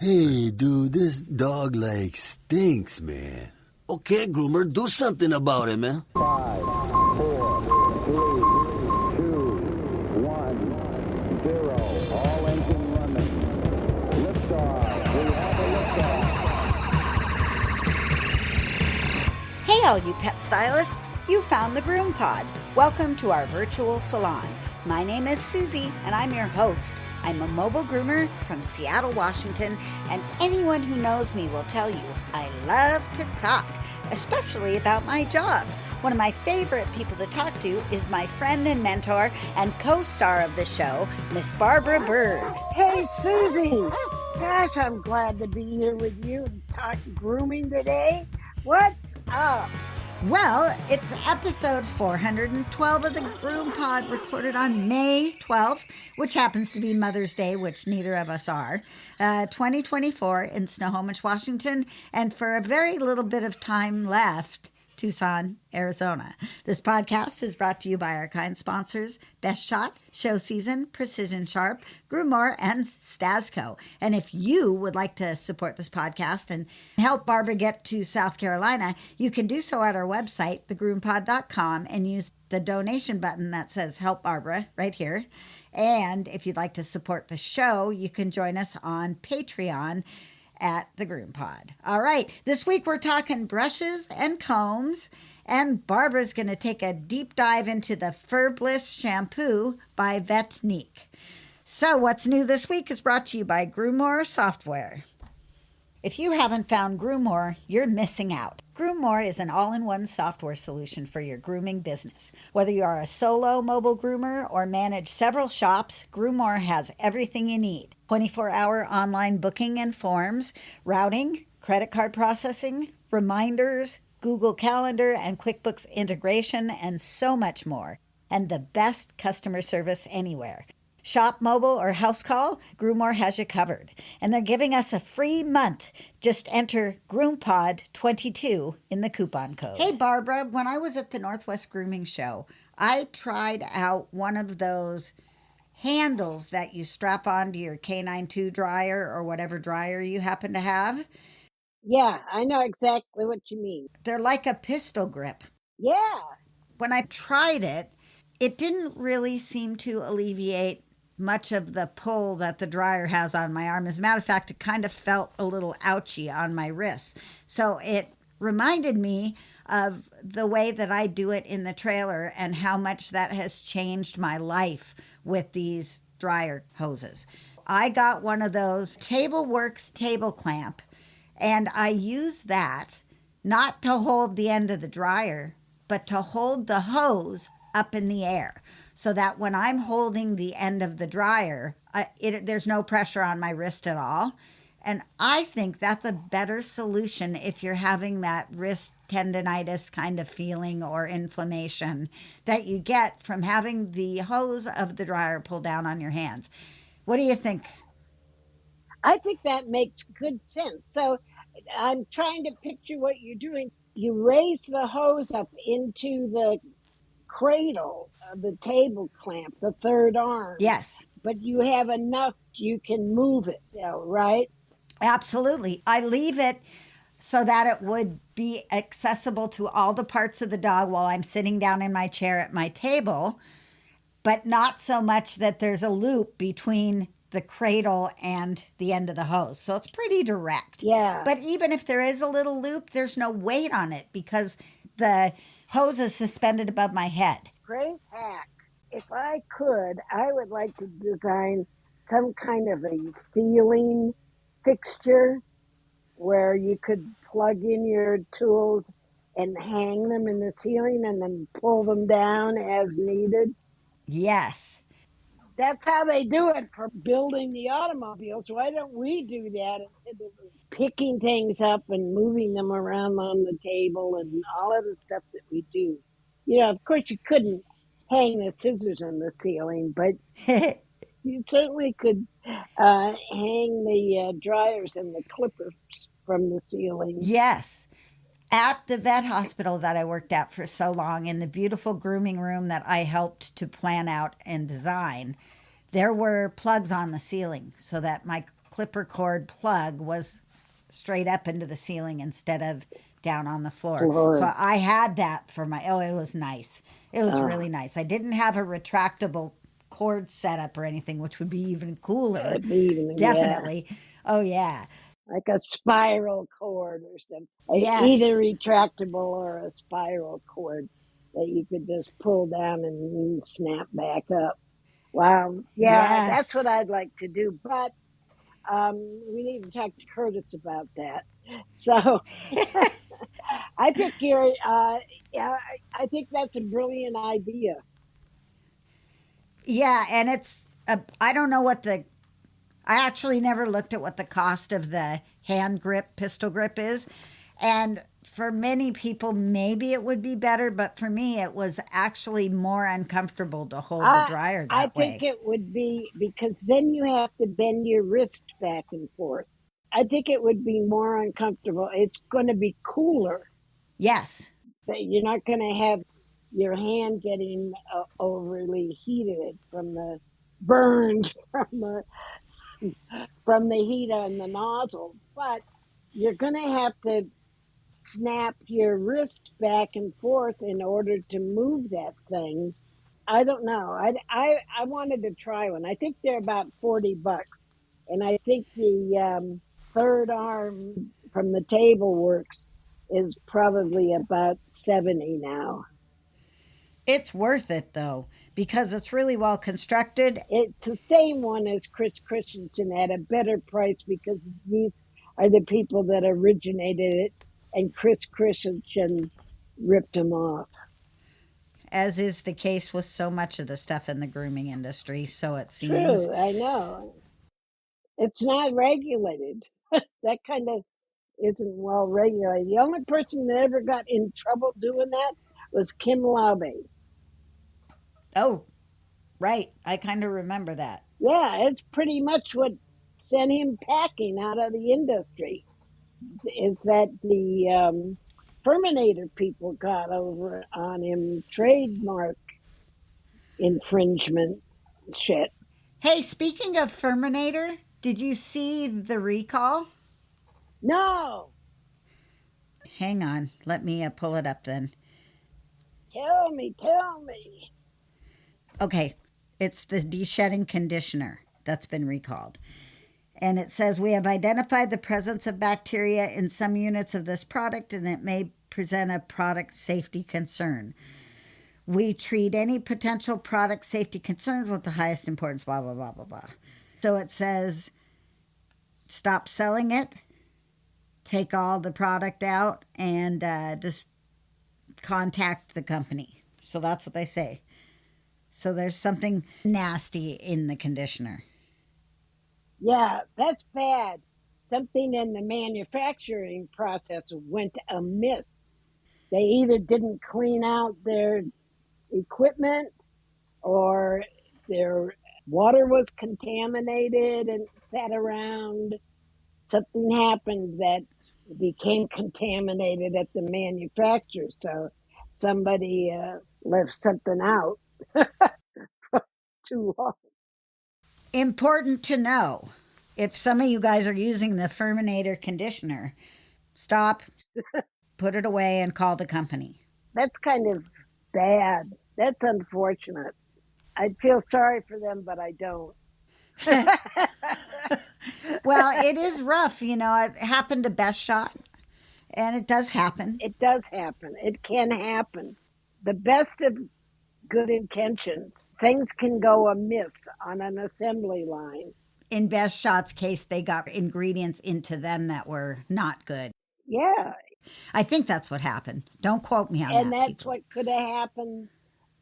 Hey, dude, this dog like stinks, man. Okay, groomer, do something about it, man. 5, 4, 3, 2, 1, 0. All engine running. Liftoff. We have a liftoff. Hey, all you pet stylists! You found the GroomPod. Welcome to our virtual salon. My name is Susy, and I'm your host. I'm a mobile groomer from Seattle, Washington, and anyone who knows me will tell you I love to talk, especially about my job. One of my favorite people to talk to is my friend and mentor and co-star of the show, Miss Barbara Bird. Hey, Susie! Gosh, I'm glad to be here with you and talk grooming today. What's up? Well, it's episode 412 of the GroomPod, recorded on May 12th, which happens to be Mother's Day, which neither of us are, 2024 in Snohomish, Washington, and for a very little bit of time left, Tucson, Arizona. This podcast is brought to you by our kind sponsors, Best Shot, Show Season, Precision Sharp, Groommore, and Stasco. And if you would like to support this podcast and help Barbara get to South Carolina, you can do so at our website, thegroompod.com, and use the donation button that says Help Barbara right here. And if you'd like to support the show, you can join us on Patreon at the GroomPod. All right, this week we're talking brushes and combs, and Barbara's going to take a deep dive into the Furbliss shampoo by Vetnique. So what's new this week is brought to you by Groommore Software. If you haven't found Groommore, you're missing out. Groommore is an all-in-one software solution for your grooming business. Whether you are a solo mobile groomer or manage several shops, Groommore has everything you need. 24-hour online booking and forms, routing, credit card processing, reminders, Google Calendar and QuickBooks integration, and so much more. And the best customer service anywhere. Shop mobile or house call, Groommore has you covered. And they're giving us a free month. Just enter GroomPod22 in the coupon code. Hey, Barbara, when I was at the Northwest Grooming Show, I tried out one of those handles that you strap onto your K92 dryer or whatever dryer you happen to have. Yeah, I know exactly what you mean. They're like a pistol grip. Yeah, When I tried it, it didn't really seem to alleviate much of the pull that the dryer has on my arm. As a matter of fact, it kind of felt a little ouchy on my wrist. So it reminded me of the way that I do it in the trailer and how much that has changed my life with these dryer hoses. I got one of those TableWorks table clamp, and I use that not to hold the end of the dryer, but to hold the hose up in the air so that when I'm holding the end of the dryer, there's no pressure on my wrist at all. And I think that's a better solution if you're having that wrist tendonitis kind of feeling or inflammation that you get from having the hose of the dryer pull down on your hands. What do you think? I think that makes good sense. So I'm trying to picture what you're doing. You raise the hose up into the cradle of the table clamp, the third arm. Yes. But you have enough you can move it, right? Absolutely. I leave it so that it would be accessible to all the parts of the dog while I'm sitting down in my chair at my table, but not so much that there's a loop between the cradle and the end of the hose. So it's pretty direct. Yeah. But even if there is a little loop, there's no weight on it because the hose is suspended above my head. Great hack. If I could, I would like to design some kind of a ceiling fixture where you could plug in your tools and hang them in the ceiling and then pull them down as needed. Yes. That's how they do it for building the automobiles. Why don't we do that instead of picking things up and moving them around on the table and all of the stuff that we do? You know, of course, you couldn't hang the scissors on the ceiling, but you certainly could hang the dryers and the clippers from the ceiling. Yes. At the vet hospital that I worked at for so long, in the beautiful grooming room that I helped to plan out and design, there were plugs on the ceiling so that my clipper cord plug was straight up into the ceiling instead of down on the floor. So Floor. I had that for my, oh, it was nice. It was really nice. I didn't have a retractable cord setup or anything, which would be even cooler. It'd be even, yeah, Definitely. Oh, yeah. like a spiral cord or something. Either Yes. retractable or a spiral cord that you could just pull down and snap back up. Wow. Yeah, that's Yes. what I'd like to do. But we need to talk to Curtis about that. So I think yeah, I think that's a brilliant idea. Yeah. And I don't know what I actually never looked at what the cost of the hand grip, pistol grip is. And for many people, maybe it would be better, but for me, it was actually more uncomfortable to hold the I dryer I that think way. it would be because then you have to bend your wrist back and forth. I think it would be more uncomfortable. It's going to be cooler. Yes. You're not going to have your hand getting overly heated from the burned from the heat on the nozzle, but you're going to have to snap your wrist back and forth in order to move that thing. I don't know. I wanted to try one. I think they're about $40, and I think the third arm from the table works is probably about 70 now. It's worth it though, because it's really well constructed. It's the same one as Chris Christensen at a better price because these are the people that originated it, and Chris Christensen ripped them off. As is the case with so much of the stuff in the grooming industry, so it seems. True, I know. It's not regulated. That kind of isn't well regulated. The only person that ever got in trouble doing that was Kim Laube. Oh, right. I kind of remember that. Yeah, it's pretty much what sent him packing out of the industry. Is that the Terminator people got over on him trademark infringement shit. Hey, speaking of Furminator, did you see the recall? No, Hang on. Let me pull it up then. tell me, tell me. Okay. It's the de-shedding conditioner that's been recalled. And it says we have identified the presence of bacteria in some units of this product and it may present a product safety concern. We treat any potential product safety concerns with the highest importance, blah, blah, blah, blah, blah. So it says stop selling it, take all the product out, and just contact the company. So that's what they say. So there's something nasty in the conditioner. Yeah, that's bad. Something in the manufacturing process went amiss. They either didn't clean out their equipment or their water was contaminated and sat around. Something happened that became contaminated at the manufacturer. So somebody left something out too long. Important to know, if some of you guys are using the Furminator conditioner, stop, put it away, and call the company. That's kind of bad. That's unfortunate. I feel sorry for them, but I don't. Well, it is rough. It happened to Best Shot, and it does happen. It does happen. It can happen. The best of good intentions. Things can go amiss on an assembly line. In Best Shot's case, they got ingredients into them that were not good. Yeah. I think that's what happened. Don't quote me on And that, that's people. what could have happened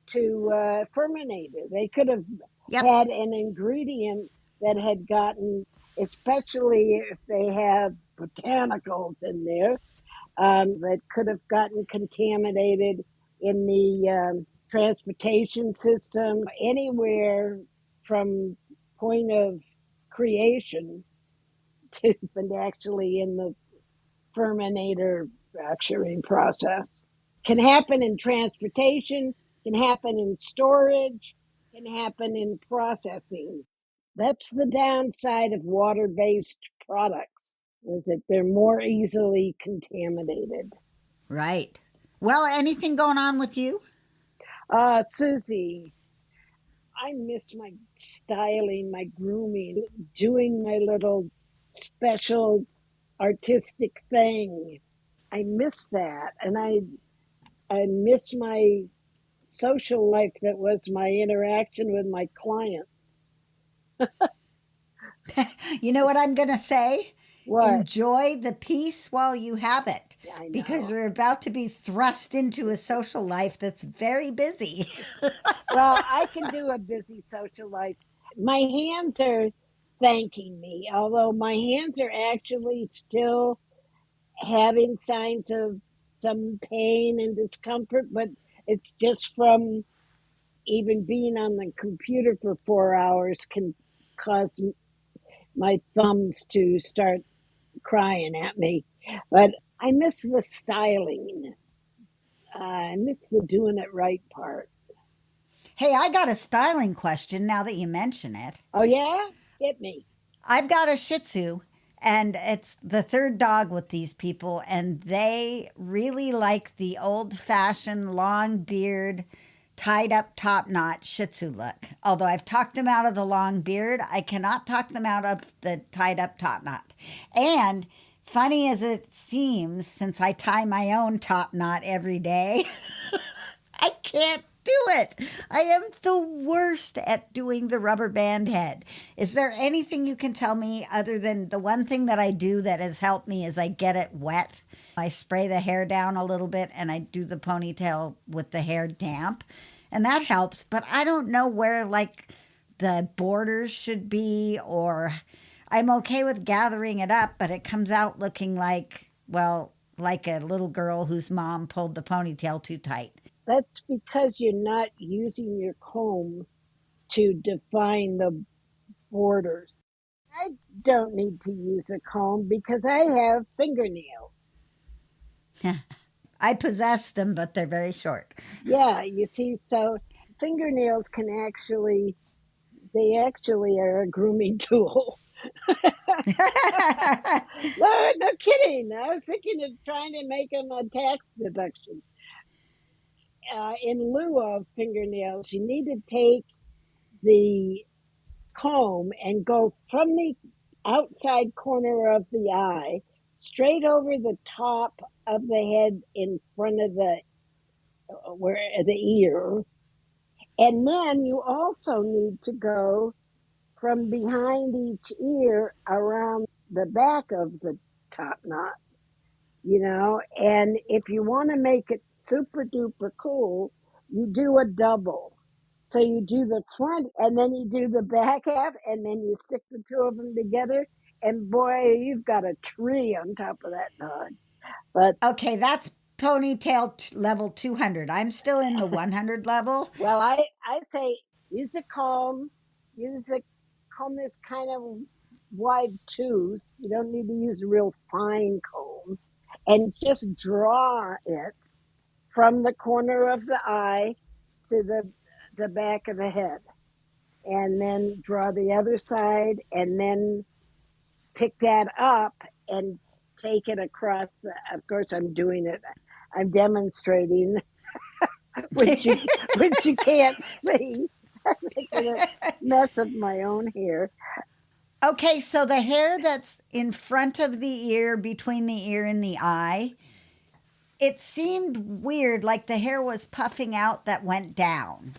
to Furminator. They could have Yep. had an ingredient that had gotten, especially if they have botanicals in there, that could have gotten contaminated in the transportation system, anywhere from point of creation to and actually in the fermentator manufacturing process. Can happen in transportation, can happen in storage, can happen in processing. That's the downside of water-based products, is that they're more easily contaminated. Right. Well, anything going on with you? Susie, I miss my styling, my grooming, doing my little special artistic thing. I miss that, and I miss my social life that was my interaction with my clients. You know what I'm going to say? What? Enjoy the peace while you have it, Yeah, I because know. you're about to be thrust into a social life that's very busy. Well, I can do a busy social life. My hands are thanking me, although my hands are actually still having signs of some pain and discomfort, but it's just from even being on the computer for 4 hours can cause my thumbs to start crying at me. But I miss the styling. I miss the doing it right part. Hey, I got a styling question now that you mention it. Oh, yeah? Hit me. I've got a Shih Tzu, and it's the third dog with these people, and they really like the old fashioned long beard, tied up top knot Shih Tzu look. Although I've talked them out of the long beard, I cannot talk them out of the tied up top knot. And funny as it seems, since I tie my own top knot every day, I can't do it. I am the worst at doing the rubber band head. Is there anything you can tell me other than the one thing that I do that has helped me is I get it wet? I spray the hair down a little bit and I do the ponytail with the hair damp, and that helps, but I don't know where like the borders should be, or I'm okay with gathering it up, but it comes out looking like, well, like a little girl whose mom pulled the ponytail too tight. That's because you're not using your comb to define the borders. I don't need to use a comb because I have fingernails. I possess them, but they're very short. Yeah, you see, so fingernails can actually, they actually are a grooming tool. No, no kidding. I was thinking of trying to make them a tax deduction. In lieu of fingernails, you need to take the comb and go from the outside corner of the eye straight over the top of the head in front of the where the ear, and then you also need to go from behind each ear around the back of the top knot, and if you want to make it super duper cool, you do a double. So you do the front and then you do the back half and then you stick the two of them together, and boy, you've got a tree on top of that dog. But Okay, that's ponytail level 200. I'm still in the 100 level. well, I say use a comb, use a comb that's kind of wide tooth. You don't need to use a real fine comb, and just draw it from the corner of the eye to the back of the head, and then draw the other side, and then pick that up and take it across the, of course I'm doing it, I'm demonstrating, which you can't see. I'm making a mess of my own hair. Okay, so the hair that's in front of the ear, between the ear and the eye, it seemed weird, like the hair was puffing out that went down.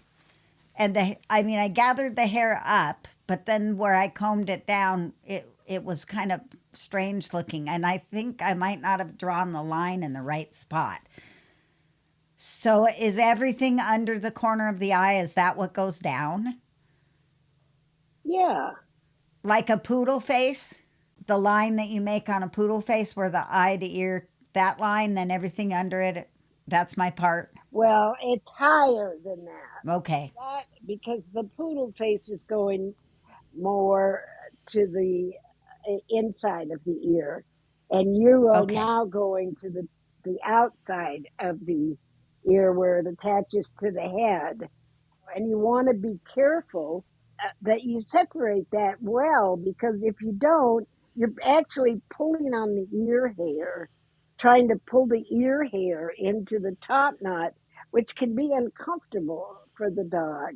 And I mean, I gathered the hair up, but then where I combed it down, it was kind of strange looking. And I think I might not have drawn the line in the right spot. So is everything under the corner of the eye, is that what goes down? Yeah. Like a poodle face? The line that you make on a poodle face where the eye to ear, that line, then everything under it, that's my part. Well, it's higher than that. Okay. That because the poodle face is going more to the inside of the ear, and you are Okay. now going to the outside of the ear where it attaches to the head. And you want to be careful that you separate that well, because if you don't, you're actually pulling on the ear hair, trying to pull the ear hair into the top knot, which can be uncomfortable for the dog.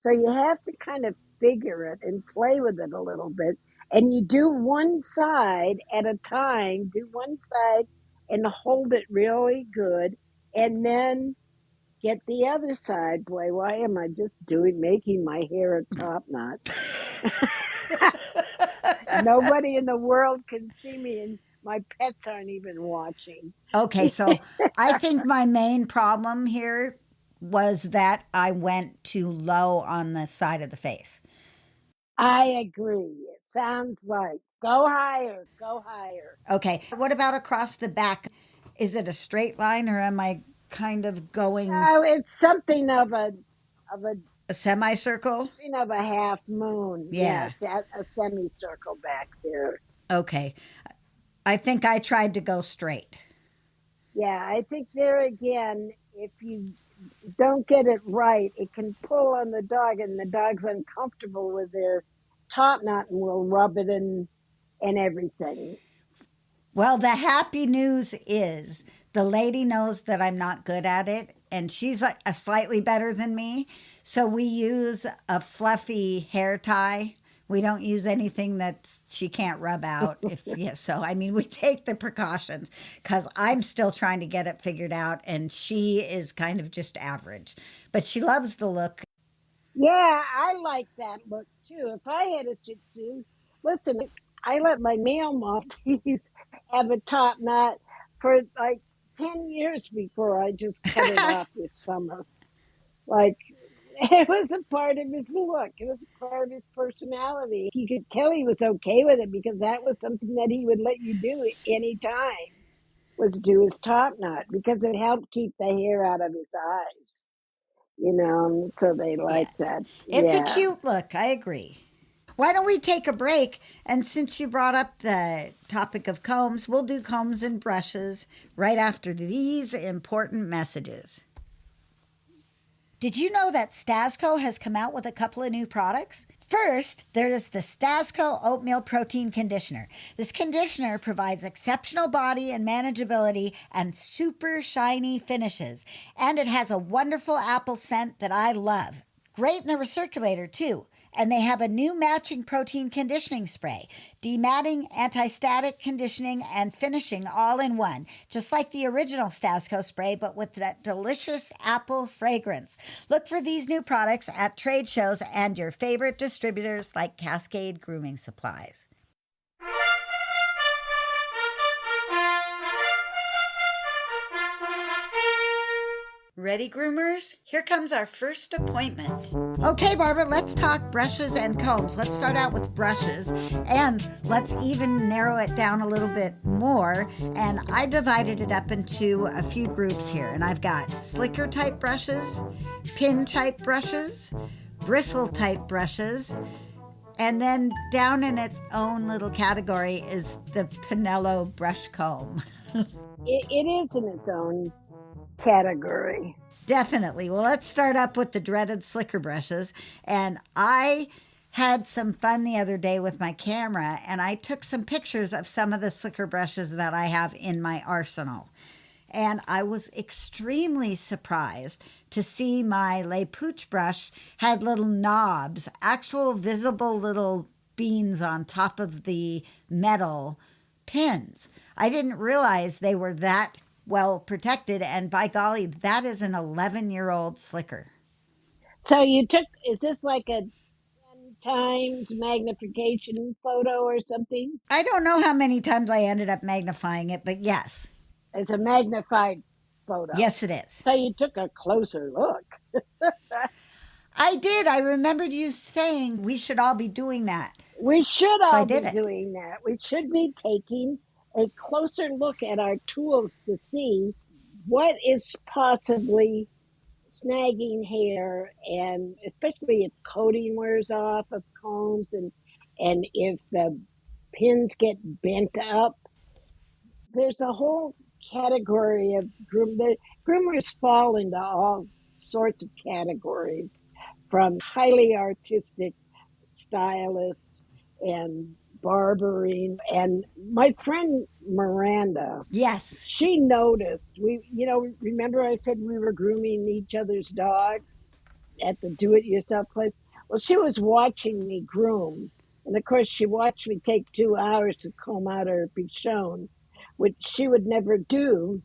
So you have to kind of figure it and play with it a little bit. And you do one side at a time, do one side and hold it really good. And then get the other side. Boy, why am I just making my hair a top knot? Nobody in the world can see me, and my pets aren't even watching. Okay, so I think my main problem here was that I went too low on the side of the face. I agree. It sounds like go higher, go higher. Okay, what about across the back? Is it a straight line or am I kind of going Oh, it's something of a a semicircle? something of a half moon. Yeah. Yes, a semicircle back there. Okay. I think I tried to go straight. Yeah, I think there again, if you don't get it right, it can pull on the dog, and the dog's uncomfortable with their top knot and will rub it in and everything. Well, the happy news is the lady knows that I'm not good at it, and she's like a slightly better than me. So we use a fluffy hair tie. We don't use anything that she can't rub out. If yes, so I mean, we take the precautions because I'm still trying to get it figured out, and she is kind of just average, but she loves the look. Yeah, I like that look too. If I had a Shih Tzu, listen, I let my male Maltese have a top knot for like 10 years before I just cut it off this summer. Like, it was a part of his look. It was a part of his personality. He could tell he was okay with it because that was something that he would let you do any time, was do his top knot, because it helped keep the hair out of his eyes. So they like Yeah, that. it's a Yeah. cute look. I agree. Why don't we take a break? And since you brought up the topic of combs, we'll do combs and brushes right after these important messages. Did you know that Stasco has come out with a couple of new products? First, there is the Stasco Oatmeal Protein Conditioner. This conditioner provides exceptional body and manageability and super shiny finishes. And it has a wonderful apple scent that I love. Great in the recirculator, too. And they have a new matching protein conditioning spray, dematting, anti-static conditioning, and finishing all in one, just like the original Stasco spray, but with that delicious apple fragrance. Look for these new products at trade shows and your favorite distributors like Cascade Grooming Supplies. Ready, groomers? Here comes our first appointment. Okay, Barbara, let's talk brushes and combs. Let's start out with brushes, and let's even narrow it down a little bit more. And I divided it up into a few groups here. And I've got slicker type brushes, pin type brushes, bristle type brushes, and then down in its own little category is the Pinello brush comb. It is in its own category. Definitely. Well, let's start up with the dreaded slicker brushes. And I had some fun the other day with my camera, and I took some pictures of some of the slicker brushes that I have in my arsenal. And I was extremely surprised to see my Le Pooch brush had little knobs, actual visible little beans on top of the metal pins. I didn't realize they were that well protected, and by golly, that is an 11-year-old slicker. So is this like a 10 times magnification photo or something? I don't know how many times I ended up magnifying it, but yes. It's a magnified photo. Yes, it is. So you took a closer look. I did. I remembered you saying we should all be doing that. We should So I all be did it. doing that. We should be taking a closer look at our tools to see what is possibly snagging hair, and especially if coating wears off of combs, and if the pins get bent up. There's a whole category of groomers fall into all sorts of categories, from highly artistic stylist and barbering. And my friend Miranda, Yes. she noticed remember I said we were grooming each other's dogs at the do-it-yourself place? Well, she was watching me groom. And of course, she watched me take 2 hours to comb out her Bichon, which she would never do.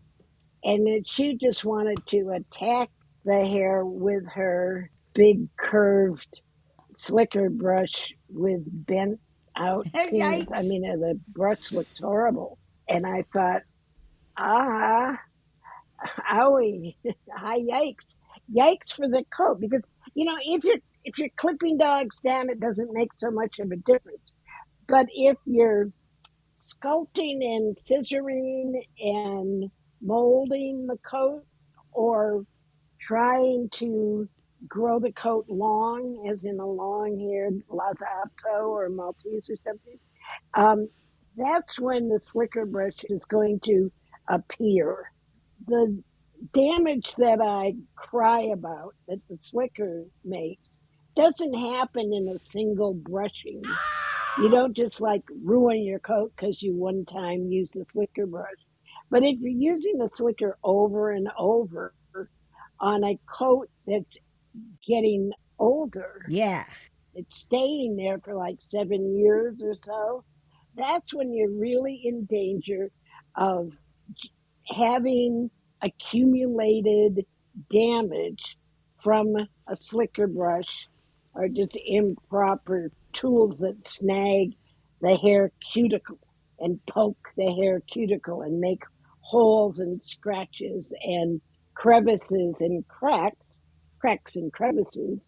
And then she just wanted to attack the hair with her big curved slicker brush with bent out pins. I Yikes. mean, the brush looked horrible. And I thought, ah, owie, hi, yikes, yikes for the coat. Because if you're clipping dogs down, it doesn't make so much of a difference. But if you're sculpting and scissoring and molding the coat, or trying to grow the coat long, as in a long-haired Lhasa Apso or Maltese or something, um, that's when the slicker brush is going to appear. The damage that I cry about that the slicker makes doesn't happen in a single brushing. You don't just like ruin your coat because you one time used a slicker brush. But if you're using the slicker over and over on a coat that's getting older, Yeah. it's staying there for like 7 years or so, that's when you're really in danger of having accumulated damage from a slicker brush or just improper tools that snag the hair cuticle and poke the hair cuticle and make holes and scratches and crevices and cracks and crevices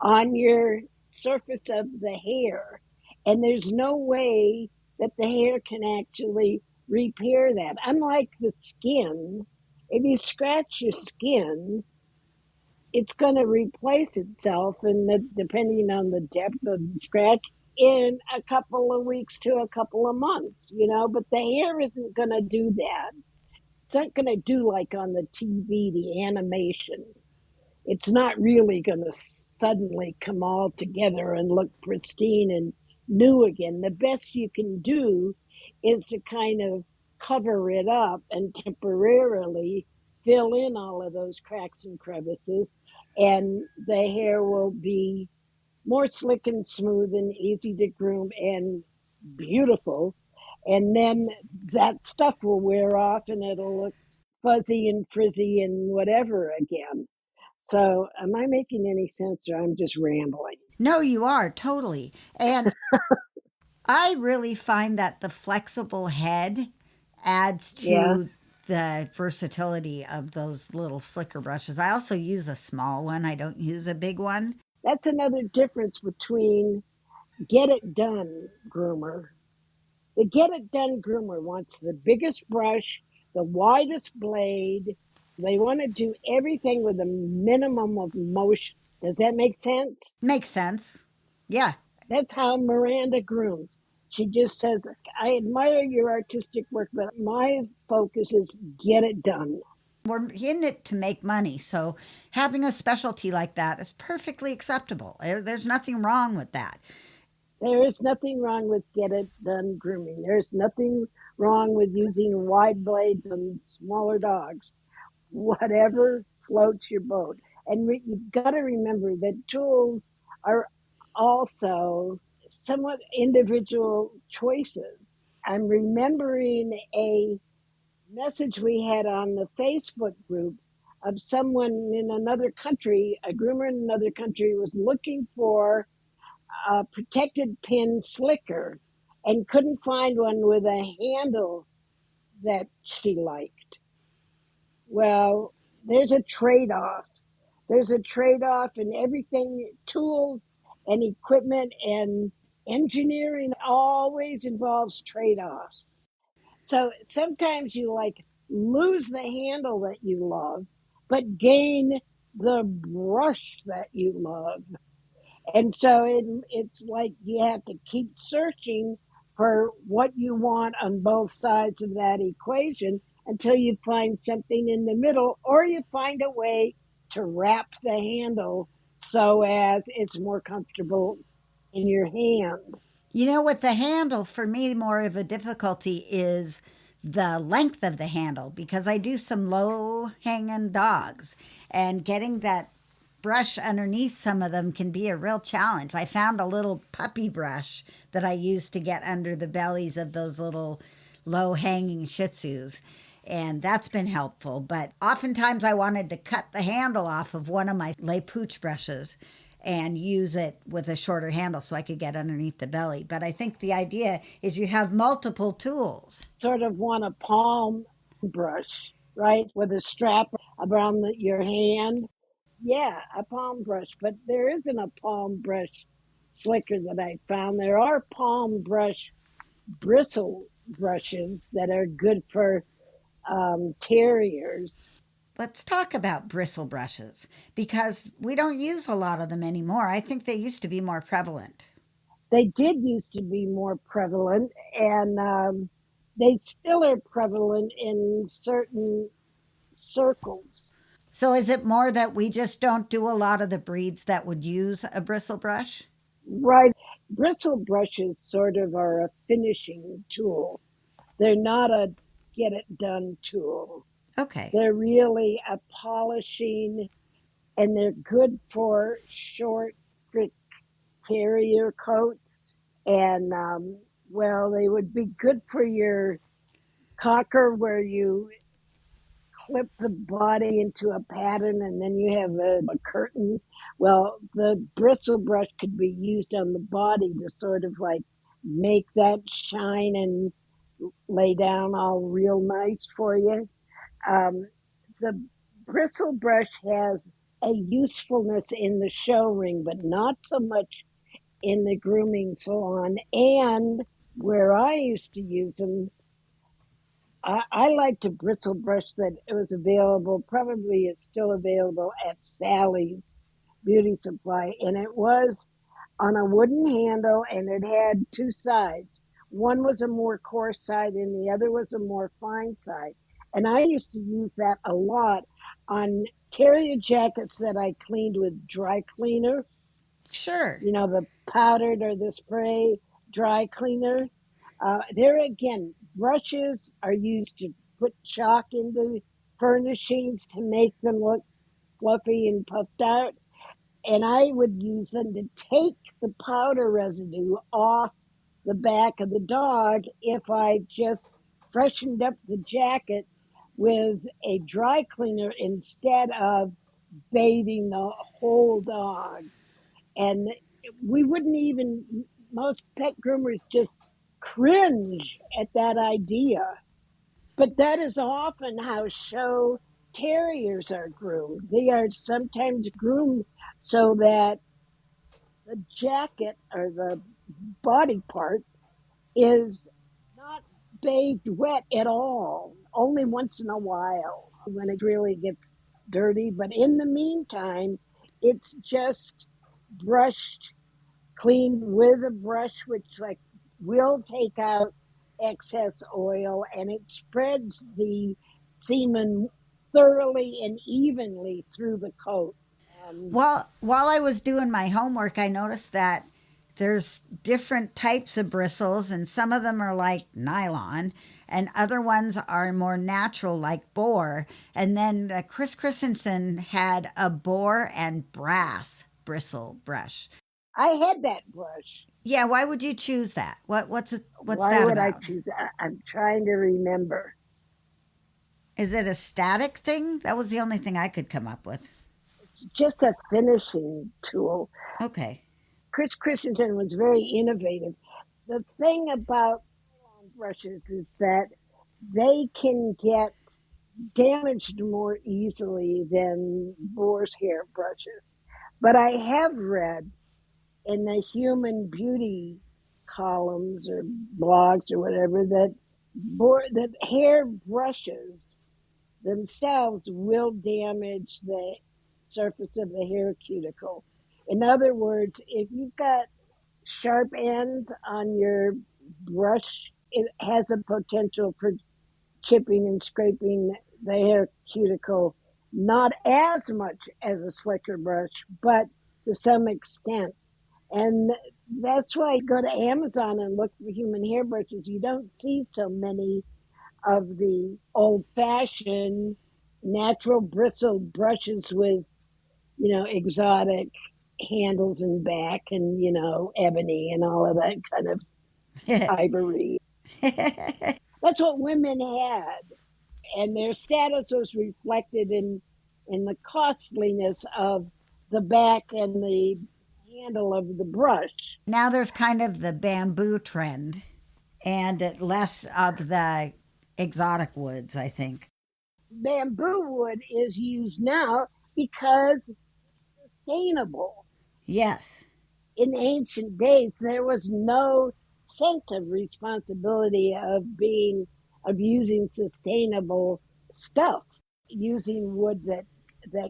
on your surface of the hair. And there's no way that the hair can actually repair that. Unlike the skin, if you scratch your skin, it's going to replace itself, and depending on the depth of the scratch, in a couple of weeks to a couple of months. But the hair isn't going to do that. It's not going to do like on the TV, the animation. It's not really going to suddenly come all together and look pristine and new again. The best you can do is to kind of cover it up and temporarily fill in all of those cracks and crevices, and the hair will be more slick and smooth and easy to groom and beautiful. And then that stuff will wear off and it'll look fuzzy and frizzy and whatever again. So, am I making any sense, or I'm just rambling? No, you are totally. And I really find that the flexible head adds Yeah, to the versatility of those little slicker brushes. I also use a small one, I don't use a big one. that's another difference between get it done groomer. The get it done groomer wants the biggest brush, the widest blade. They want to do everything with a minimum of motion. Does that make sense? Makes sense. Yeah. That's how Miranda grooms. She just says, I admire your artistic work, but my focus is get it done. We're in it to make money. So having a specialty like that is perfectly acceptable. There's nothing wrong with that. There is nothing wrong with get it done grooming. There's nothing wrong with using wide blades on smaller dogs. Whatever floats your boat. And you've got to remember that tools are also somewhat individual choices. I'm remembering a message we had on the Facebook group of someone in another country, a groomer in another country was looking for a protected pin slicker and couldn't find one with a handle that she liked. Well, there's a trade off. There's a trade off in everything, tools and equipment and engineering always involves trade offs. So sometimes you like lose the handle that you love, but gain the brush that you love. And so it's like you have to keep searching for what you want on both sides of that equation until you find something in the middle, or you find a way to wrap the handle so as it's more comfortable in your hand. You know, with the handle, for me, more of a difficulty is the length of the handle because I do some low hanging dogs, and getting that brush underneath some of them can be a real challenge. I found a little puppy brush that I use to get under the bellies of those little low hanging Shih Tzus. And that's been helpful. But oftentimes I wanted to cut the handle off of one of my lay pooch brushes and use it with a shorter handle so I could get underneath the belly. But I think the idea is you have multiple tools. Sort of want a palm brush, right? With a strap around your hand. Yeah, a palm brush, but there isn't a palm brush slicker that I found. There are palm brush bristle brushes that are good for terriers. Let's talk about bristle brushes because we don't use a lot of them anymore. I think they used to be more prevalent. They did used to be more prevalent, and they still are prevalent in certain circles. So is it more that we just don't do a lot of the breeds that would use a bristle brush? Right. Bristle brushes sort of are a finishing tool. They're not a get it done tool. Okay. They're really a polishing, and they're good for short, thick terrier coats. And, well, they would be good for your cocker where you clip the body into a pattern and then you have a curtain. Well, the bristle brush could be used on the body to sort of like make that shine and lay down all real nice for you. Um, the bristle brush has a usefulness in the show ring, but not so much in the grooming salon. And where I used to use them, I liked a bristle brush that was available, probably is still available at Sally's Beauty Supply. And it was on a wooden handle and it had two sides. One was a more coarse side and the other was a more fine side. And I used to use that a lot on terrier jackets that I cleaned with dry cleaner, Sure. the powdered or the spray dry cleaner. There again, brushes are used to put chalk into furnishings to make them look fluffy and puffed out. And I would use them to take the powder residue off the back of the dog if I just freshened up the jacket with a dry cleaner instead of bathing the whole dog. And we wouldn't even, most pet groomers just cringe at that idea. But that is often how show terriers are groomed. They are sometimes groomed so that the jacket or the body part is not bathed wet at all, only once in a while when it really gets dirty. But in the meantime, it's just brushed cleaned with a brush, which like will take out excess oil and it spreads the semen thoroughly and evenly through the coat. Um, Well, while I was doing my homework, I noticed that there's different types of bristles, and some of them are like nylon, and other ones are more natural, like boar. And then Chris Christensen had a boar and brass bristle brush. I had that brush. Yeah, why would you choose that? What's Why that would I about? choose? I'm trying to remember. Is it a static thing? That was the only thing I could come up with. It's just a finishing tool. Okay. Chris Christensen was very innovative. The thing about brushes is that they can get damaged more easily than boar's hair brushes. But I have read in the human beauty columns or blogs or whatever that hair brushes themselves will damage the surface of the hair cuticle. In other words, if you've got sharp ends on your brush, it has a potential for chipping and scraping the hair cuticle, not as much as a slicker brush, but to some extent. And That's why you go to Amazon and look for human hairbrushes. You don't see so many of the old fashioned natural bristled brushes with, exotic handles and back and, ebony and all of that kind of ivory. That's what women had. And their status was reflected in the costliness of the back and the handle of the brush. Now there's kind of the bamboo trend and less of the exotic woods, I think. Bamboo wood is used now because it's sustainable. Yes. In ancient days, there was no sense of responsibility of using sustainable stuff, using wood that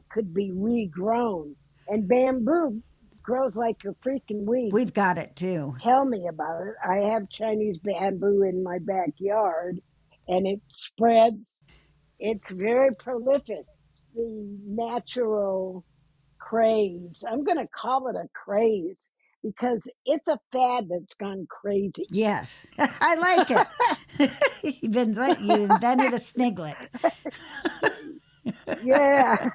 could be regrown. And bamboo grows like a freaking weed. We've got it too. Tell me about it. I have Chinese bamboo in my backyard, and it spreads. It's very prolific. It's the natural craze. I'm going to call it a craze because it's a fad that's gone crazy. Yes. I like it. You invented a sniglet. Yeah,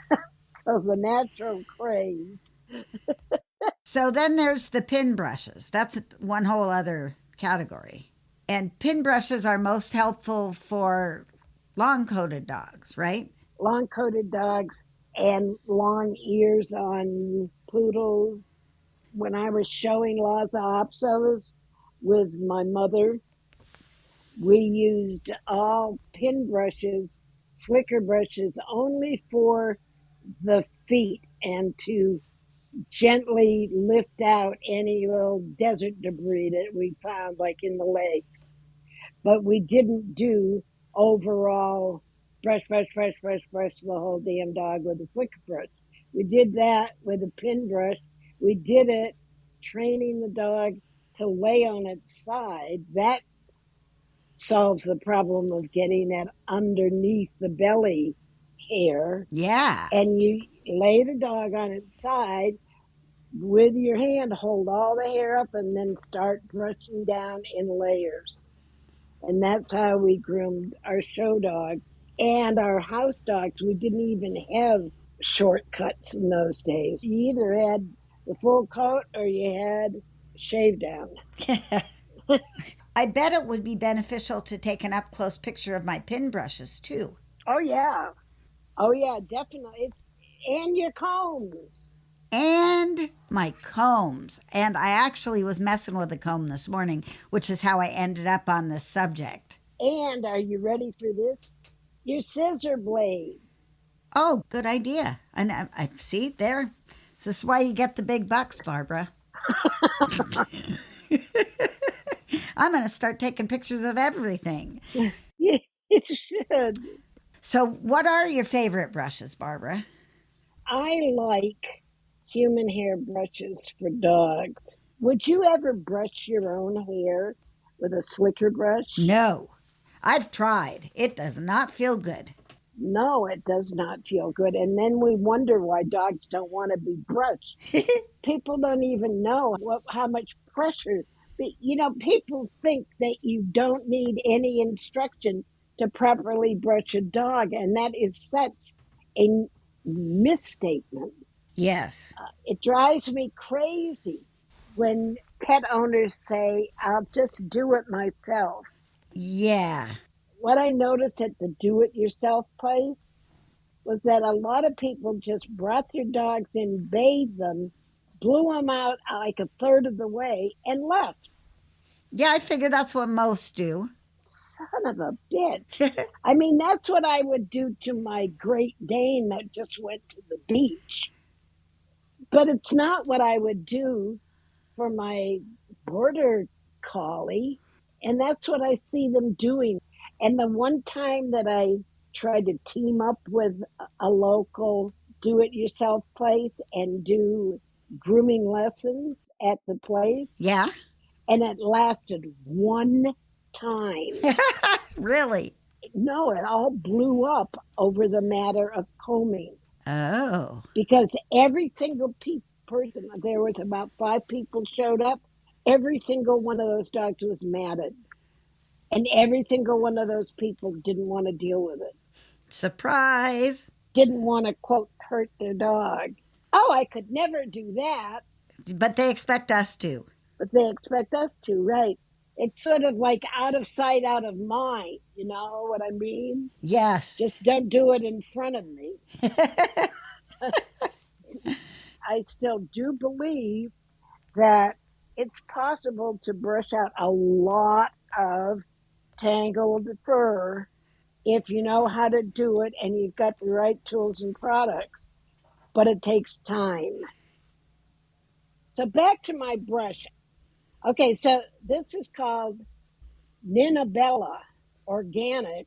so the natural craze. So then there's the pin brushes. That's one whole other category. And pin brushes are most helpful for long coated dogs, right? Long coated dogs and long ears on poodles. When I was showing Lhasa Apsos with my mother, we used all pin brushes, slicker brushes, only for the feet and to gently lift out any little desert debris that we found, like in the legs. But we didn't do overall brush, brush, brush, brush, brush the whole damn dog with a slicker brush. We did that with a pin brush. We did it training the dog to lay on its side. That solves the problem of getting it underneath the belly hair. Yeah. And you lay the dog on its side with your hand, hold all the hair up, and then start brushing down in layers. And that's how we groomed our show dogs and our house dogs. We didn't even have shortcuts in those days. You either had the full coat or you had shave down. I bet it would be beneficial to take an up close picture of my pin brushes too. Oh yeah. Oh yeah, definitely. And your combs. And my combs. And I actually was messing with a comb this morning, which is how I ended up on this subject. And are you ready for this? Your scissor blades. Oh, good idea. And I see there. This is why you get the big bucks, Barbara. I'm going to start taking pictures of everything. Yeah, it should. So, what are your favorite brushes, Barbara? I like human hair brushes for dogs. Would you ever brush your own hair with a slicker brush? No. I've tried. It does not feel good. No, it does not feel good. And then we wonder why dogs don't want to be brushed. People don't even know how much pressure. People think that you don't need any instruction to properly brush a dog, and that is such a misstatement. Yes. It drives me crazy when pet owners say, I'll just do it myself. Yeah. What I noticed at the do it yourself place was that a lot of people just brought their dogs in, bathed them, blew them out like a third of the way, and left. Yeah, I figure that's what most do. Son of a bitch. I mean, that's what I would do to my Great Dane that just went to the beach. But it's not what I would do for my border collie. And that's what I see them doing. And the one time that I tried to team up with a local do it yourself place and do grooming lessons at the place, Yeah. and it lasted one time. Really? No, it all blew up over the matter of combing Oh. because every single person, there was about 5 people showed up, Every single one of those dogs was matted, and every single one of those people didn't want to deal with it, Surprise! didn't want to, quote, hurt their dog. Oh, I could never do that, But they expect us to. but they expect us to, right? It's sort of like out of sight, out of mind. You know what I mean? Yes. Just don't do it in front of me. I still do believe that it's possible to brush out a lot of tangled fur if you know how to do it and you've got the right tools and products, but it takes time. So back to my brush. Okay, so this is called Ninabella organic.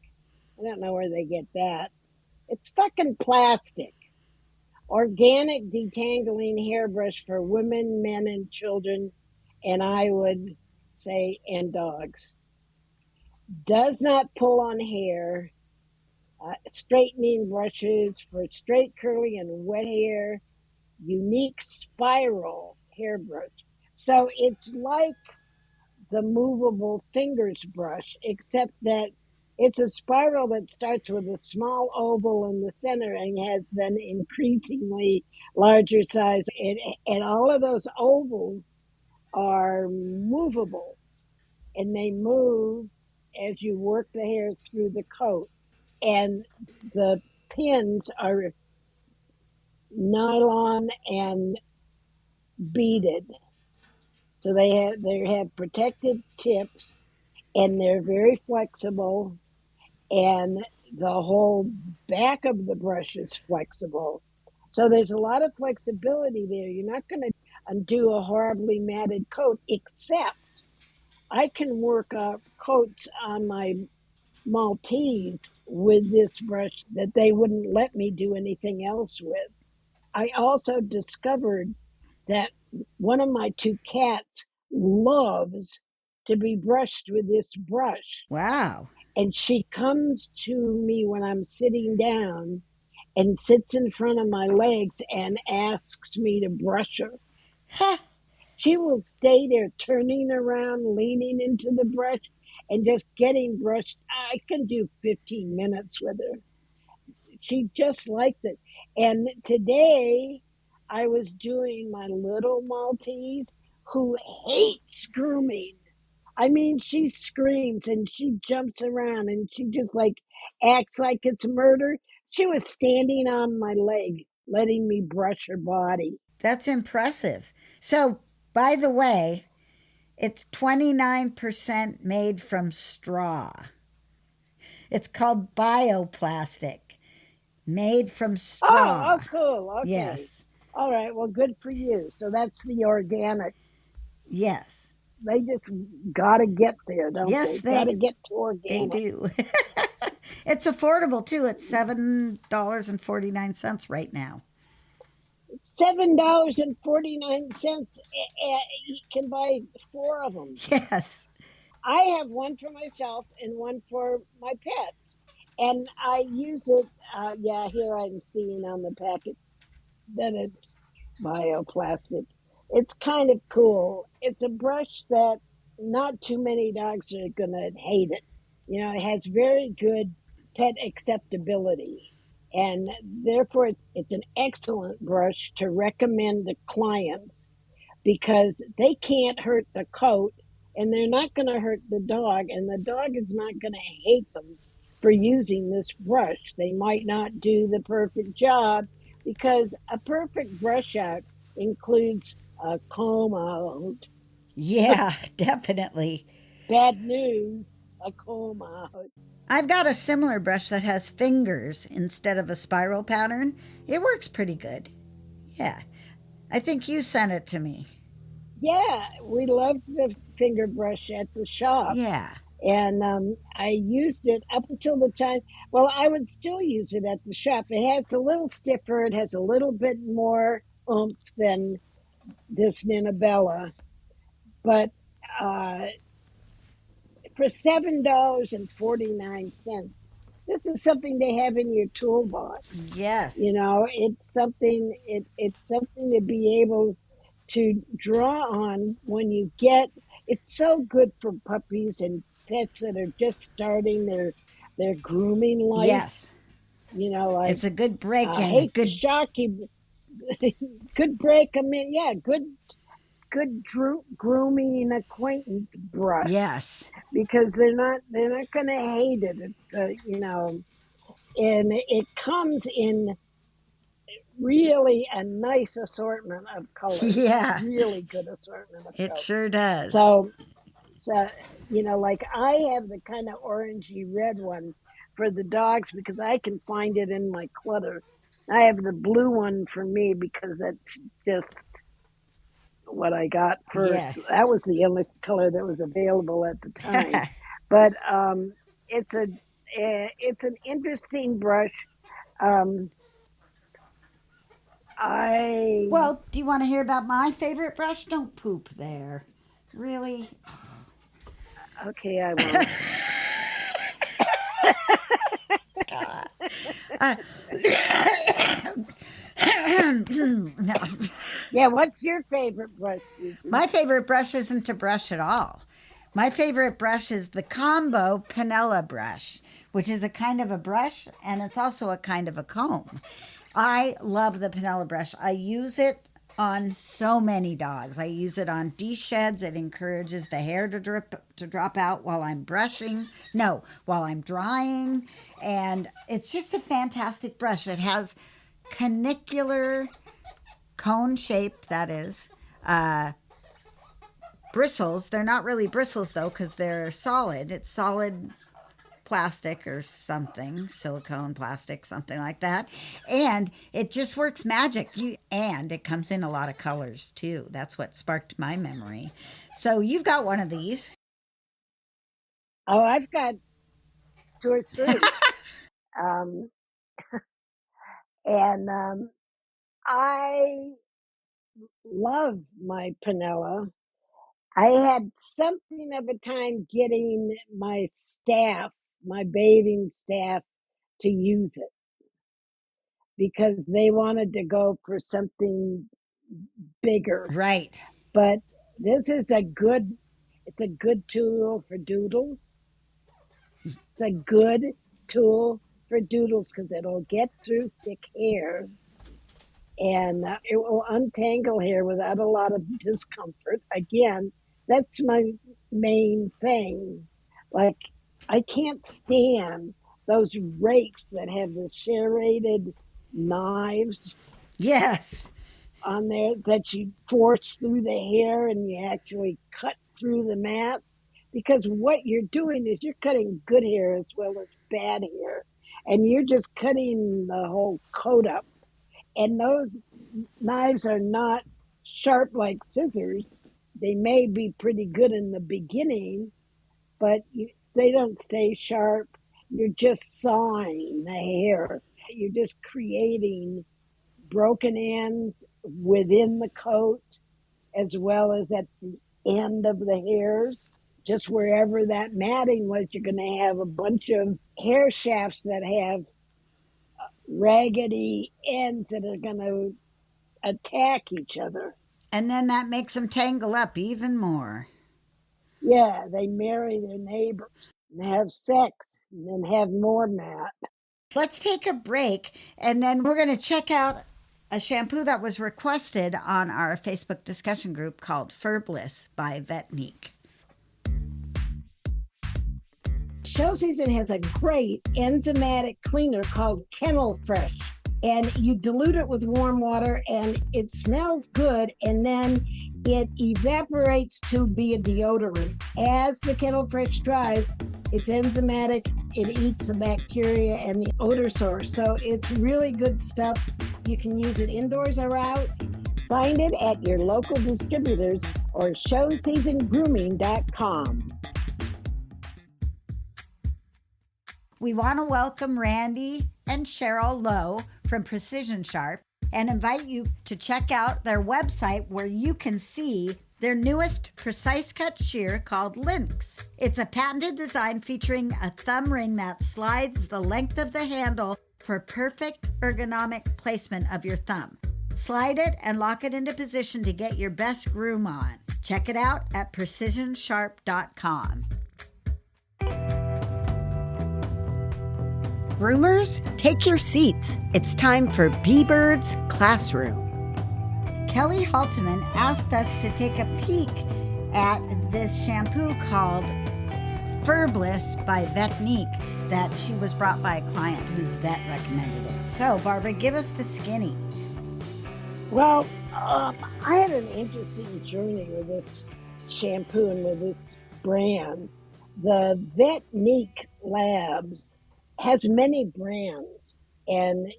I don't know where they get that. It's fucking plastic. Organic detangling hairbrush for women, men, and children, and I would say, and dogs. Does not pull on hair. Straightening brushes for straight, curly, and wet hair. Unique spiral hairbrush. So it's like the movable fingers brush, except that it's a spiral that starts with a small oval in the center and has then increasingly larger size. And all of those ovals are movable and they move as you work the hair through the coat. And the pins are nylon and beaded. So they have protected tips and they're very flexible and the whole back of the brush is flexible. So there's a lot of flexibility there. You're not going to undo a horribly matted coat, except I can work coats on my Maltese with this brush that they wouldn't let me do anything else with. I also discovered that one of my two cats loves to be brushed with this brush. Wow. And she comes to me when I'm sitting down and sits in front of my legs and asks me to brush her. Huh. She will stay there turning around, leaning into the brush, and just getting brushed. I can do 15 minutes with her. She just likes it. And today I was doing my little Maltese who hates grooming. I mean, she screams and she jumps around and she just like acts like it's murder. She was standing on my leg, letting me brush her body. That's impressive. So, by the way, it's 29% made from straw. It's called bioplastic, made from Oh, straw. cool. Okay. Yes. All right. Well, good for you. So that's the organic. Yes. They just got to get there, don't Yes, they? Got to they get to they organic. do. It's affordable too. It's $7.49 right now. $7.49. You can buy four of them. Yes. I have one for myself and one for my pets. And I use it. Yeah, here I'm seeing on the packet that it's bioplastic. It's kind of cool. It's a brush that not too many dogs are going to hate it. You know, it has very good pet acceptability. And therefore, it's an excellent brush to recommend to clients because they can't hurt the coat and they're not going to hurt the dog, and the dog is not going to hate them for using this brush. They might not do the perfect job because a perfect brush out includes a comb out. Yeah, definitely. Bad news, a comb out. I've got a similar brush that has fingers instead of a spiral pattern. It works pretty good. Yeah. I think you sent it to me. Yeah, we loved the finger brush at the shop. Yeah. And I used it up until the time. Well, I would still use it at the shop. It has a little stiffer. It has a little bit more oomph than this Ninabella, but uh, for $7.49, this is something they have in your toolbox. Yes. You know, it's something. It's something to be able to draw on when you get. It's so good for puppies and pets that are just starting their grooming life. Yes. Like It's a good break I in. A hate to good, shock you, good break them in. Yeah, good grooming acquaintance brush yes. because they're not going to hate it. It's and it comes in really a nice assortment of colors, Yeah, really good assortment of it colors. sure does. So, like I have the kind of orangey red one for the dogs because I can find it in my clutter. I have the blue one for me because that's just what I got first. Yes. That was the only color that was available at the time. But it's a it's an interesting brush. Um, I Well, do you want to hear about my favorite brush? Don't poop there. Really? okay, I won't. Uh, no. Yeah, what's your favorite brush, Susie? My favorite brush isn't a brush at all. My favorite brush is the combo Panella brush, which is a kind of a brush and it's also a kind of a comb. I love the Panella brush. I use it on so many dogs. I use it on de-sheds. It encourages the hair to drop out while I'm brushing. No, while I'm drying. And it's just a fantastic brush. It has canicular, cone shaped, that is, bristles. They're not really bristles though, because they're solid. It's solid plastic or something, silicone plastic, something like that. And it just works magic. And it comes in a lot of colors too. That's what sparked my memory. So you've got one of these. Oh, I've got two or three. Um, and I love my Panella. I had something of a time getting my staff, my bathing staff, to use it because they wanted to go for something bigger. Right. But this is it's a good tool for doodles. It's a good tool for doodles because it'll get through thick hair and it will untangle hair without a lot of discomfort. Again, that's my main thing. Like, I can't stand those rakes that have the serrated knives Yes. on there that you force through the hair and you actually cut through the mats. Because what you're doing is you're cutting good hair as well as bad hair, and you're just cutting the whole coat up. And those knives are not sharp like scissors. They may be pretty good in the beginning, but they don't stay sharp. You're just sawing the hair. You're just creating broken ends within the coat as well as at the end of the hairs. Just wherever that matting was, you're going to have a bunch of hair shafts that have raggedy ends that are going to attack each other. And then that makes them tangle up even more. Yeah, they marry their neighbors and have sex and then have more mat. Let's take a break and then we're going to check out a shampoo that was requested on our Facebook discussion group called Furbliss by Vetnique. Show Season has a great enzymatic cleaner called Kennel Fresh. And you dilute it with warm water and it smells good, and then it evaporates to be a deodorant. As the Kennel Fresh dries, it's enzymatic, it eats the bacteria and the odor source. So it's really good stuff. You can use it indoors or out. Find it at your local distributors or showseasongrooming.com. We want to welcome Randy and Cheryl Lowe from Precision Sharp and invite you to check out their website where you can see their newest precise cut shear called Lynx. It's a patented design featuring a thumb ring that slides the length of the handle for perfect ergonomic placement of your thumb. Slide it and lock it into position to get your best groom on. Check it out at PrecisionSharp.com. Groomers, take your seats. It's time for B-Bird's Classroom. Kelly Halteman asked us to take a peek at this shampoo called Furbliss by Vetnique that she was brought by a client whose vet recommended it. So, Barbara, give us the skinny. Well, I had an interesting journey with this shampoo and with this brand. The Vetnique Labs has many brands, and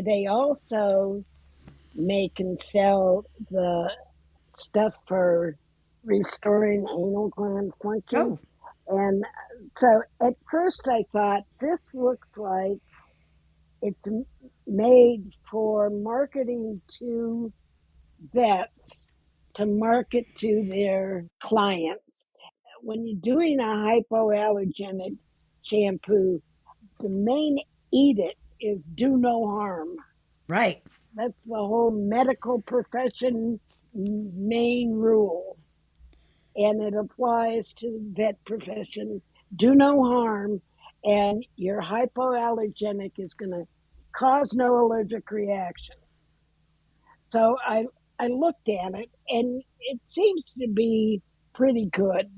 they also make and sell the stuff for restoring anal gland function. And so at first I thought, this looks like it's made for marketing to vets to market to their clients. When you're doing a hypoallergenic shampoo, the main edict is do no harm. Right. That's the whole medical profession main rule. And it applies to the vet profession. Do no harm, and your hypoallergenic is going to cause no allergic reaction. So I looked at it, and it seems to be pretty good.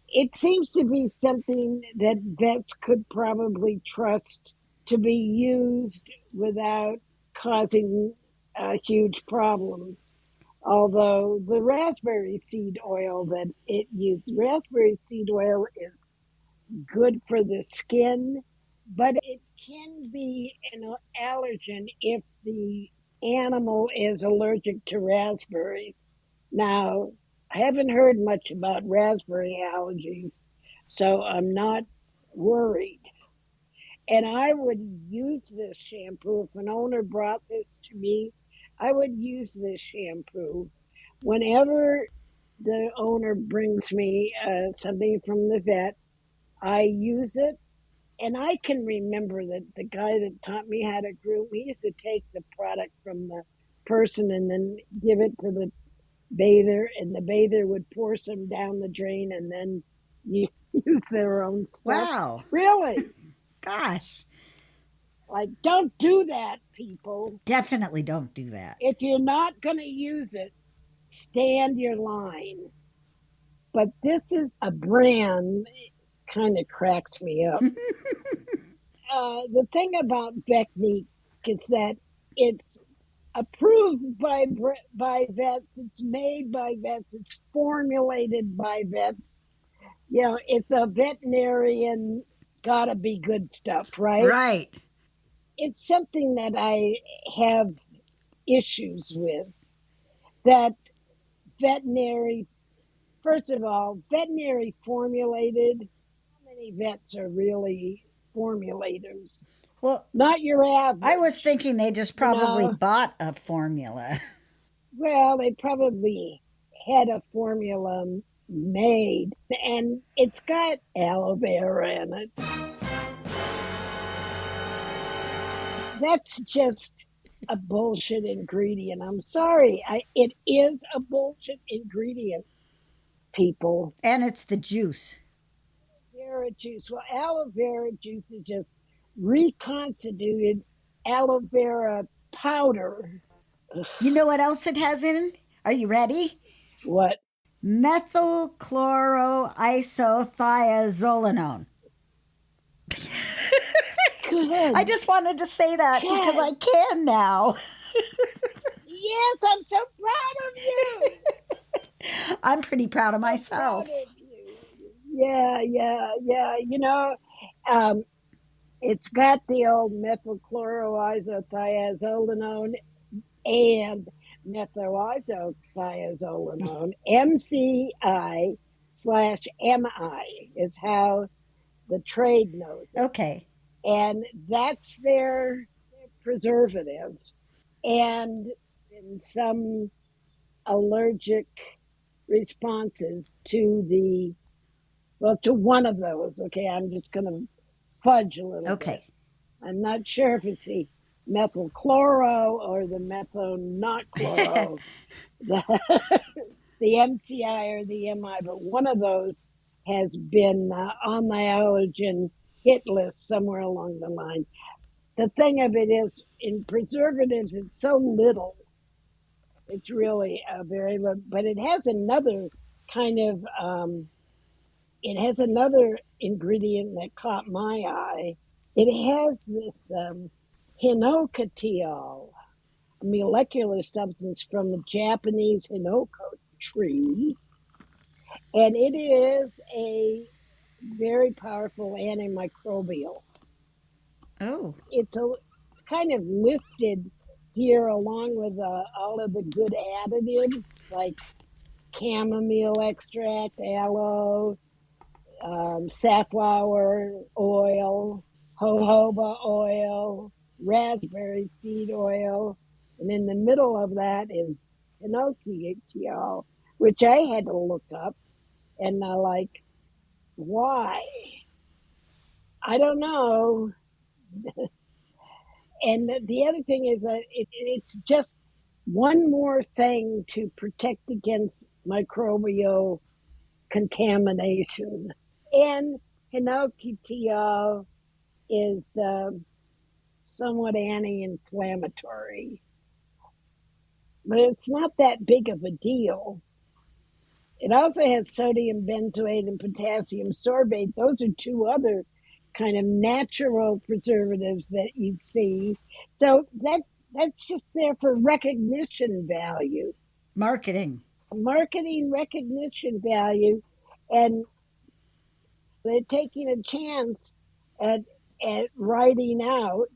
It seems to be something that vets could probably trust to be used without causing huge problems. Although the raspberry seed oil that it used, raspberry seed oil is good for the skin, but it can be an allergen if the animal is allergic to raspberries. Now, I haven't heard much about raspberry allergies, so I'm not worried. And I would use this shampoo. If an owner brought this to me, I would use this shampoo. Whenever the owner brings me something from the vet, I use it. And I can remember that the guy that taught me how to groom, he used to take the product from the person and then give it to the bather, and the bather would pour some down the drain and then use their own stuff. Wow. Really? Gosh. Like, don't do that, people. Definitely don't do that. If you're not going to use it, stand your line. But this is a brand, kind of cracks me up. The thing about Vetnique is that it's approved by vets, it's made by vets, it's formulated by vets. You know, it's a veterinarian, gotta be good stuff, right? Right. It's something that I have issues with. That veterinary, first of all, veterinary formulated, how many vets are really formulators? Well, Not your average. I was thinking they just probably You know? bought a formula. Well, they probably had a formula made, and it's got aloe vera in it. That's just a bullshit ingredient. I'm sorry. It is a bullshit ingredient, people. And it's the juice. Vera juice. Well, aloe vera juice is just reconstituted aloe vera powder. Ugh. You know what else it has in? Are you ready? What? Methylchloroisothiazolinone. Good. I just wanted to say that Good. because I can now. Yes, I'm so proud of you. I'm pretty proud of myself. Proud of you. Yeah. You know, it's got the old methylchloroisothiazolinone and methylisothiazolinone. MCI/MI is how the trade knows it. Okay. And that's their preservative. And in some allergic responses to one of those. Okay, I'm just going to fudge a little bit. I'm not sure if it's the methyl chloro or the methyl not chloro, the, the MCI or the MI, but one of those has been on the allergen hit list somewhere along the line. The thing of it is, in preservatives, it's so little. It's really very little, but it has another kind of, it has another ingredient that caught my eye. It has this hinokatiol, a molecular substance from the Japanese hinoko tree, and it is a very powerful antimicrobial. Oh, It's kind of listed here along with all of the good additives like chamomile extract, aloe, safflower oil, jojoba oil, raspberry seed oil, and in the middle of that is hinokatiol, which I had to look up, and like, why? I don't know. And the other thing is that it's just one more thing to protect against microbial contamination. And hinokatiol is somewhat anti-inflammatory, but it's not that big of a deal. It also has sodium benzoate and potassium sorbate. Those are two other kind of natural preservatives that you see. So that's just there for recognition value, marketing. marketing recognition value, and they're taking a chance at writing out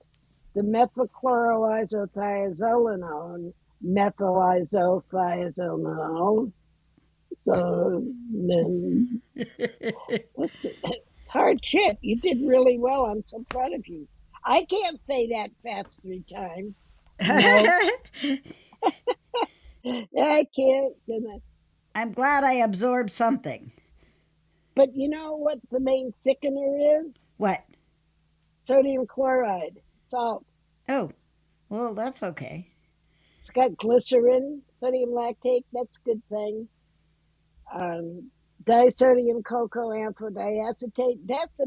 the methylchloroisothiazolinone, methylisothiazolone. So then it's hard shit. You did really well. I'm so proud of you. I can't say that fast 3 times. No, I can't. I'm glad I absorbed something. But you know what the main thickener is? What? Sodium chloride, salt. Oh, well, that's okay. It's got glycerin, sodium lactate. That's a good thing. Disodium cocoa amphodiacetate. That's a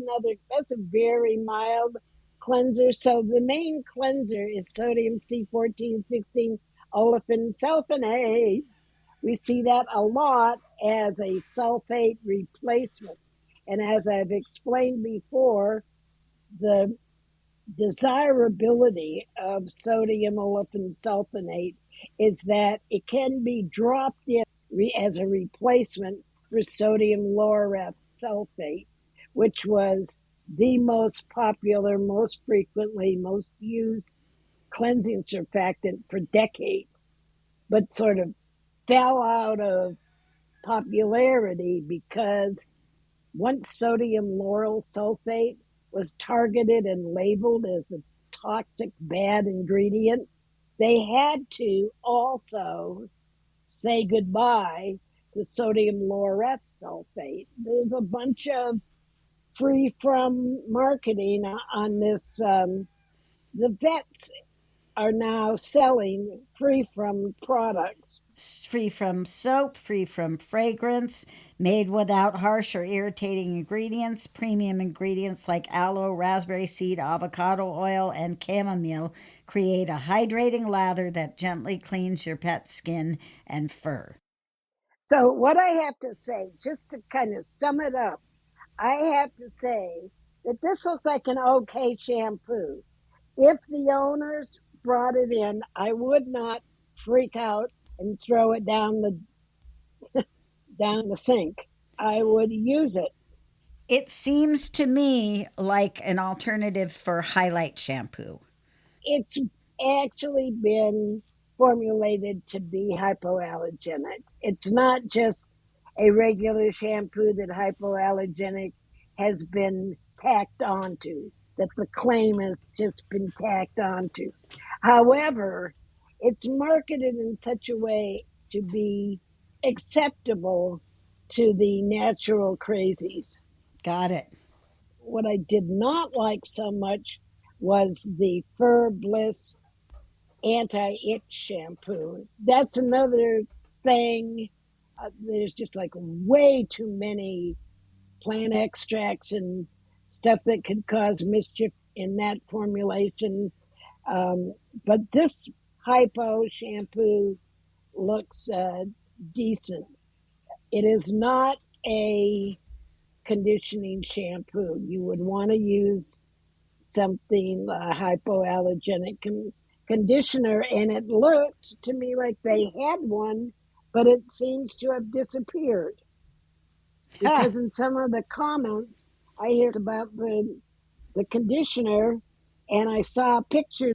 very mild cleanser. So the main cleanser is sodium C1416 olefin sulfonate. We see that a lot as a sulfate replacement. And as I've explained before, the desirability of sodium olefin sulfonate is that it can be dropped in as a replacement for sodium lauryl sulfate, which was the most popular, most frequently, most used cleansing surfactant for decades, but sort of fell out of popularity because once sodium lauryl sulfate was targeted and labeled as a toxic bad ingredient, they had to also say goodbye to sodium lauryl sulfate. There's a bunch of free from marketing on this. The vets are now selling free from products. Free from soap, free from fragrance, made without harsh or irritating ingredients. Premium ingredients like aloe, raspberry seed, avocado oil, and chamomile create a hydrating lather that gently cleans your pet's skin and fur. So, what I have to say, just to kind of sum it up, I have to say that this looks like an okay shampoo. If the owners brought it in, I would not freak out and throw it down the sink. I would use it. It seems to me like an alternative for highlight shampoo. It's actually been formulated to be hypoallergenic. It's not just a regular shampoo that hypoallergenic has been tacked onto, that the claim has just been tacked onto. However, it's marketed in such a way to be acceptable to the natural crazies. Got it. What I did not like so much was the Furbliss anti-itch shampoo. That's another thing. There's just like way too many plant extracts and stuff that could cause mischief in that formulation. But this hypo shampoo looks decent. It is not a conditioning shampoo. You would want to use something hypoallergenic conditioner, and it looked to me like they had one, but it seems to have disappeared because in some of the comments I hear about the conditioner, and I saw a picture,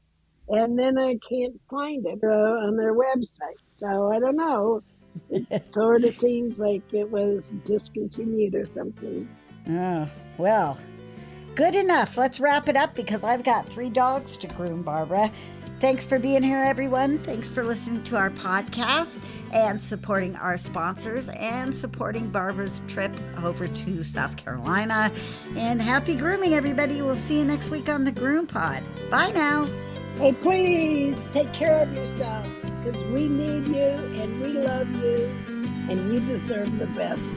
and then I can't find it on their website. So I don't know. It sort of seems like it was discontinued or something. Oh, well, good enough. Let's wrap it up because I've got 3 dogs to groom, Barbara. Thanks for being here, everyone. Thanks for listening to our podcast and supporting our sponsors and supporting Barbara's trip over to South Carolina. And happy grooming, everybody. We'll see you next week on the GroomPod. Bye now. Hey, please take care of yourselves because we need you and we love you and you deserve the best.